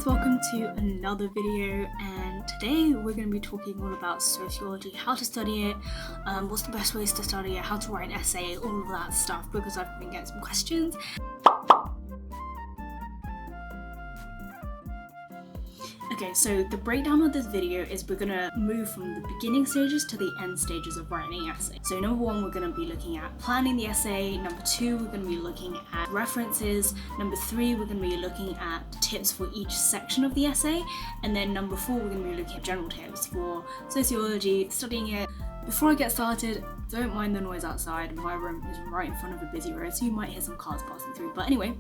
guys, welcome to another video, and today we're going to be talking all about sociology, how to study it, what's the best ways to study it, how to write an essay, all of that stuff, because I've been getting some questions. Okay, so the breakdown of this video is we're going to move from the beginning stages to the end stages of writing an essay. So number one, we're going to be looking at planning the essay. Number two, we're going to be looking at references. Number three, we're going to be looking at tips for each section of the essay. And then number four, we're going to be looking at general tips for sociology, studying it. Before I get started, don't mind the noise outside. My room is right in front of a busy road, so you might hear some cars passing through. But anyway,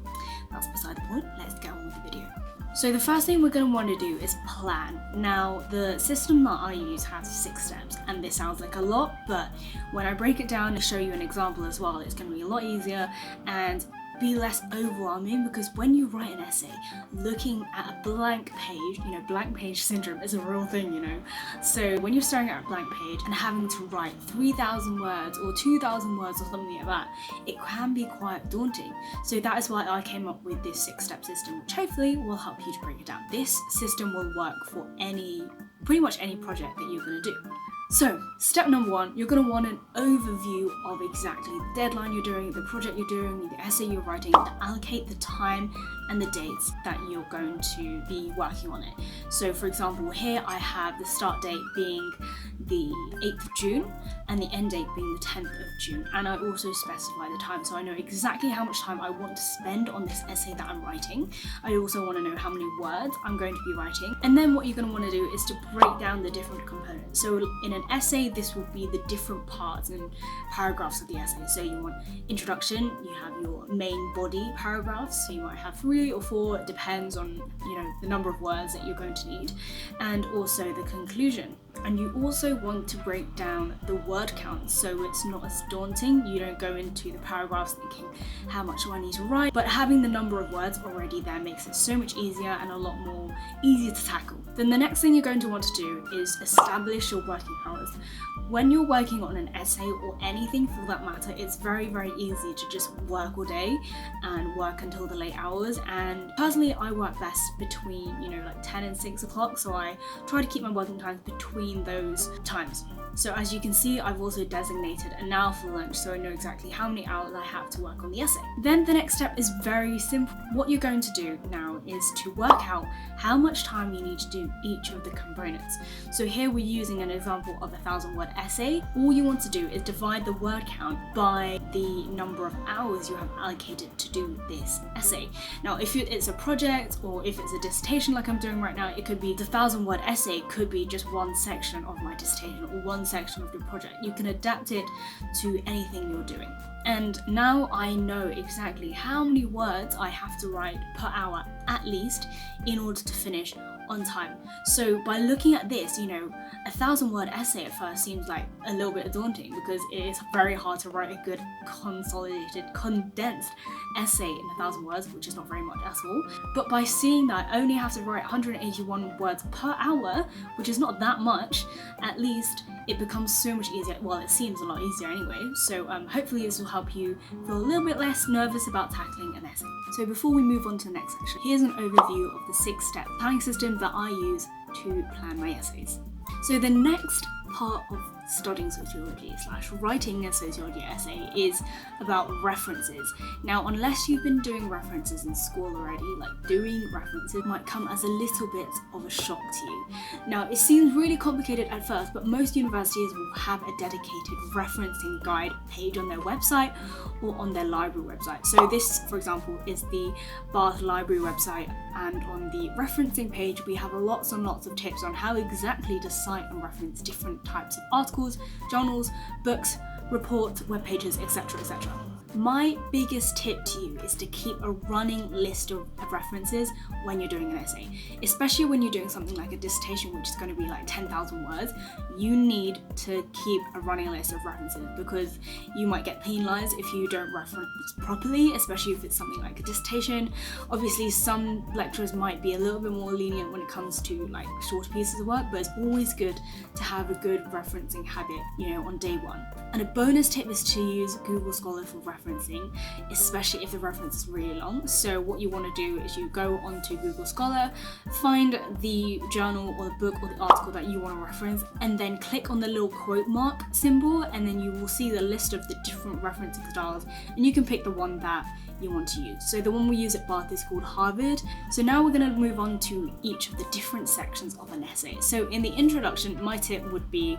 that's beside the point. Let's get on with the video. So the first thing we're going to want to do is plan. Now, the system that I use has 6 steps, and this sounds like a lot, but when I break it down and show you an example as well, it's going to be a lot easier and be less overwhelming, because when you write an essay, looking at a blank page, blank page syndrome is a real thing, So when you're staring at a blank page and having to write 3,000 words or 2,000 words or something like that, it can be quite daunting. So that is why I came up with this 6-step system, which hopefully will help you to break it down. This system will work for pretty much any project that you're going to do. So, step number one, you're going to want an overview of exactly the deadline you're doing, the project you're doing, the essay you're writing, to allocate the time and the dates that you're going to be working on it. So, for example, here I have the start date being the 8th of June and the end date being the 10th of June. And I also specify the time, so I know exactly how much time I want to spend on this essay that I'm writing. I also want to know how many words I'm going to be writing. And then what you're going to want to do is to break down the different components. So in an essay, this will be the different parts and paragraphs of the essay. So you want introduction, you have your main body paragraphs, so you might have 3 or 4, it depends on the number of words that you're going to need, and also the conclusion. And you also want to break down the word count so it's not as daunting. You don't go into the paragraphs thinking, how much do I need to write? But having the number of words already there makes it so much easier and a lot more easier to tackle. Then the next thing you're going to want to do is establish your working hours. When you're working on an essay or anything for that matter, it's very, very easy to just work all day and work until the late hours. And personally, I work best between, like 10 and 6 o'clock. So I try to keep my working times between those times. So as you can see, I've also designated an hour for lunch, so I know exactly how many hours I have to work on the essay. Then the next step is very simple. What you're going to do now is to work out how much time you need to do each of the components. So here we're using an example of a 1,000-word essay. All you want to do is divide the word count by the number of hours you have allocated to do this essay. Now, if it's a project or if it's a dissertation like I'm doing right now, it could be the 1,000-word essay could be just one section of my dissertation or one section of the project. You can adapt it to anything you're doing. And now I know exactly how many words I have to write per hour at least in order to finish on time. So by looking at this, a 1,000-word essay at first seems like a little bit daunting because it is very hard to write a good consolidated, condensed essay in 1,000 words, which is not very much at all. But by seeing that I only have to write 181 words per hour, which is not that much, at least it becomes so much easier. Well, it seems a lot easier anyway. So hopefully this will help you feel a little bit less nervous about tackling an essay. So before we move on to the next section, here's an overview of the 6-step planning system that I use to plan my essays. So the next part of studying sociology / writing a sociology essay is about references. Now, unless you've been doing references in school already, like doing references might come as a little bit of a shock to you. Now, it seems really complicated at first, but most universities will have a dedicated referencing guide page on their website or on their library website. So this, for example, is the Bath Library website, and on the referencing page we have lots and lots of tips on how exactly to cite and reference different types of articles, journals, books, reports, web pages, etc., etc. My biggest tip to you is to keep a running list of references when you're doing an essay, especially when you're doing something like a dissertation, which is going to be like 10,000 words. You need to keep a running list of references because you might get penalized if you don't reference properly, especially if it's something like a dissertation. Obviously, some lecturers might be a little bit more lenient when it comes to like shorter pieces of work, but it's always good to have a good referencing habit, on day one. And a bonus tip is to use Google Scholar for references referencing, especially if the reference is really long. So what you want to do is you go onto Google Scholar, find the journal or the book or the article that you want to reference, and then click on the little quote mark symbol, and then you will see the list of the different referencing styles, and you can pick the one that you want to use. So the one we use at Bath is called Harvard. So now we're going to move on to each of the different sections of an essay. So in the introduction, my tip would be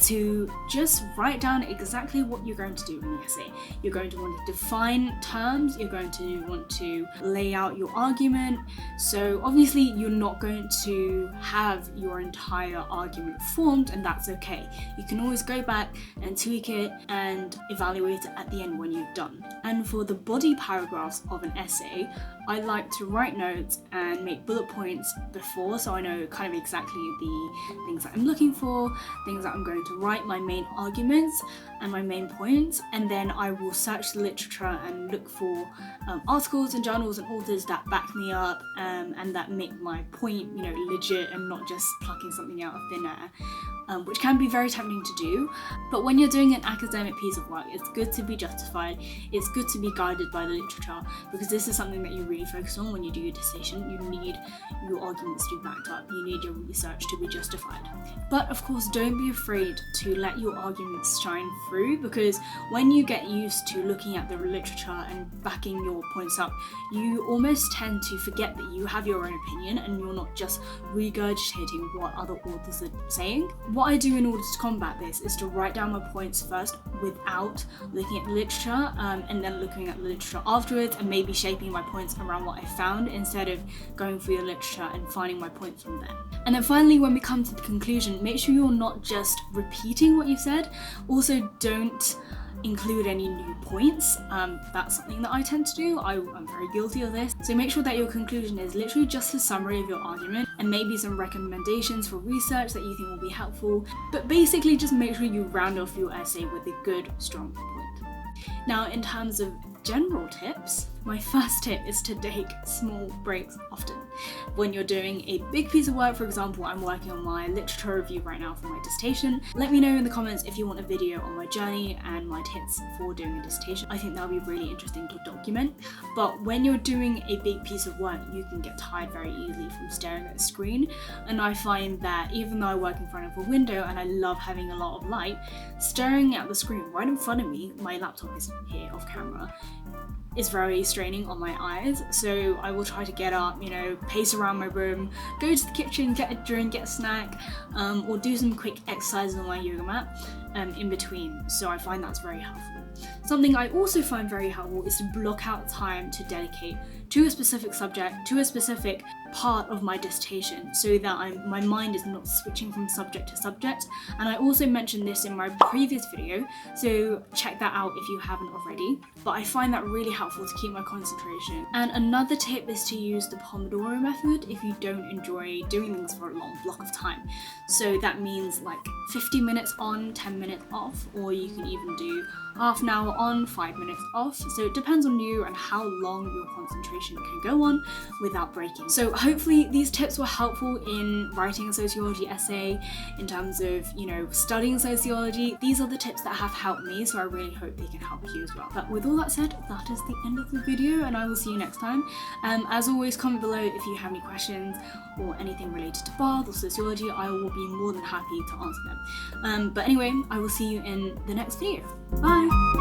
to just write down exactly what you're going to do in the essay. You're going to want to define terms, you're going to want to lay out your argument. So obviously you're not going to have your entire argument formed, and that's okay. You can always go back and tweak it and evaluate it at the end when you're done. And for the body paragraphs of an essay, I like to write notes and make bullet points before, so I know kind of exactly the things that I'm looking for, things that I'm going to write, my main arguments and my main points, and then I will search the literature and look for articles and journals and authors that back me up and that make my point, legit and not just plucking something out of thin air. Which can be very tempting to do, but when you're doing an academic piece of work, it's good to be justified, it's good to be guided by the literature, because this is something that you really focus on when you do your dissertation. You need your arguments to be backed up, you need your research to be justified. But of course, don't be afraid to let your arguments shine through, because when you get used to looking at the literature and backing your points up, you almost tend to forget that you have your own opinion and you're not just regurgitating what other authors are saying. What I do in order to combat this is to write down my points first without looking at the literature, and then looking at the literature afterwards and maybe shaping my points around what I found instead of going through the literature and finding my points from there. And then finally, when we come to the conclusion, make sure you're not just repeating what you said. Also, don't include any new points. That's something that I tend to do. I'm very guilty of this. So make sure that your conclusion is literally just a summary of your argument and maybe some recommendations for research that you think will be helpful. But basically just make sure you round off your essay with a good, strong point. Now, in terms of general tips, my first tip is to take small breaks often. When you're doing a big piece of work, for example, I'm working on my literature review right now for my dissertation. Let me know in the comments if you want a video on my journey and my tips for doing a dissertation. I think that would be really interesting to document. But when you're doing a big piece of work, you can get tired very easily from staring at the screen. And I find that even though I work in front of a window and I love having a lot of light, staring at the screen right in front of me, my laptop is here off camera, is very straining on my eyes. So I will try to get up, pace around my room, go to the kitchen, get a drink, get a snack, or do some quick exercises on my yoga mat in between. So I find that's very helpful. Something I also find very helpful is to block out time to dedicate to a specific subject, to a specific part of my dissertation, so that my mind is not switching from subject to subject. And I also mentioned this in my previous video, so check that out if you haven't already. But I find that really helpful to keep my concentration. And another tip is to use the Pomodoro method if you don't enjoy doing things for a long block of time. So that means like 50 minutes on, 10 minutes off, or you can even do half an hour on, 5 minutes off. So it depends on you and how long your concentration can go on without breaking. So hopefully these tips were helpful in writing a sociology essay, in terms of, studying sociology. These are the tips that have helped me, so I really hope they can help you as well. But with all that said, that is the end of the video, and I will see you next time. As always, comment below if you have any questions or anything related to Bath or sociology. I will be more than happy to answer them. But anyway, I will see you in the next video. Bye!